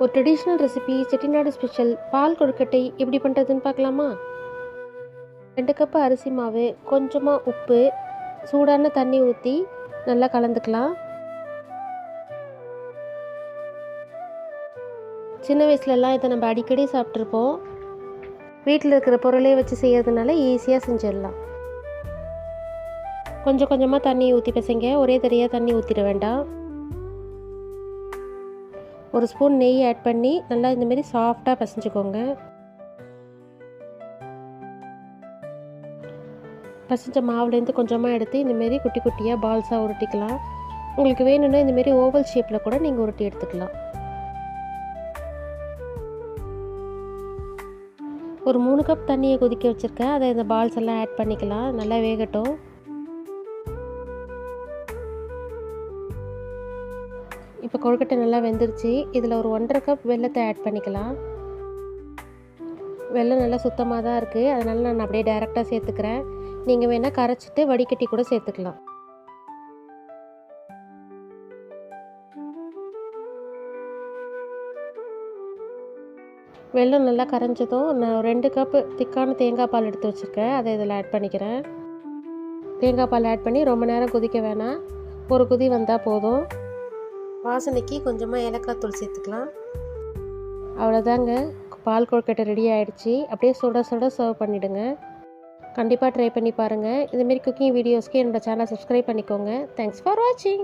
ஒரு traditional recipe Chettinad special பால் கொழுக்கட்டை எப்படி பண்ணுறதுன்னு பார்க்கலாமா? 2 கப்பு அரிசி மாவு, கொஞ்சமாக உப்பு, சூடான தண்ணி ஊற்றி நல்லா கலந்துக்கலாம். சின்ன வயசுலலாம் இதை நம்ம அடிக்கடி சாப்பிட்ருப்போம். வீட்டில் இருக்கிற பொருளே வச்சு செய்யறதுனால ஈஸியாக செஞ்சிடலாம். கொஞ்சம் கொஞ்சமாக தண்ணி ஊற்றி பிசைங்க, ஒரே தடவையாக தண்ணி ஊற்றிட வேண்டாம். ஒரு ஸ்பூன் நெய் ஆட் பண்ணி நல்லா இந்தமாரி சாஃப்டாக பிசைஞ்சுக்கோங்க. பிசைஞ்ச மாவுலேருந்து கொஞ்சமாக எடுத்து இந்தமாரி குட்டி குட்டியாக பால்ஸாக உருட்டிக்கலாம். உங்களுக்கு வேணும்னா இந்தமாரி ஓவல் ஷேப்பில் கூட நீங்கள் உருட்டி எடுத்துக்கலாம். ஒரு 3 கப் தண்ணியை கொதிக்க வச்சுருக்கேன். அதை இந்த பால்ஸ் எல்லாம் ஆட் பண்ணிக்கலாம். நல்லா வேகட்டும். இப்போ கொழுக்கட்டை நல்லா வெந்துருச்சு. இதில் ஒரு 1½ கப் வெல்லத்தை ஆட் பண்ணிக்கலாம். வெல்லம் நல்லா சுத்தமாக தான் இருக்குது, அதனால் நான் அப்படியே டைரெக்டாக சேர்த்துக்கிறேன். நீங்கள் வேணால் கரைச்சிட்டு வடிகட்டி கூட சேர்த்துக்கலாம். வெல்லம் நல்லா கரைஞ்சதும் நான் 2 கப்பு திக்கான தேங்காய் பால் எடுத்து வச்சுருக்கேன். அதை இதில் ஆட் பண்ணிக்கிறேன். தேங்காய் பால் ஆட் பண்ணி ரொம்ப நேரம் கொதிக்க வேணாம், ஒரு கொதி வந்தால் போதும். வாசனைக்கு கொஞ்சமாக ஏலக்காய் தூள் சேர்த்துக்கலாம். அவ்வளோதாங்க, பால் கொழுக்கட்டை ரெடி ஆகிடுச்சு. அப்படியே சுட சுட சர்வ் பண்ணிவிடுங்க. கண்டிப்பாக ட்ரை பண்ணி பாருங்கள். இதுமாரி குக்கிங் வீடியோஸ்க்கு என்னோடய சேனலை சப்ஸ்கிரைப் பண்ணிக்கோங்க. தேங்க்ஸ் ஃபார் வாட்சிங்.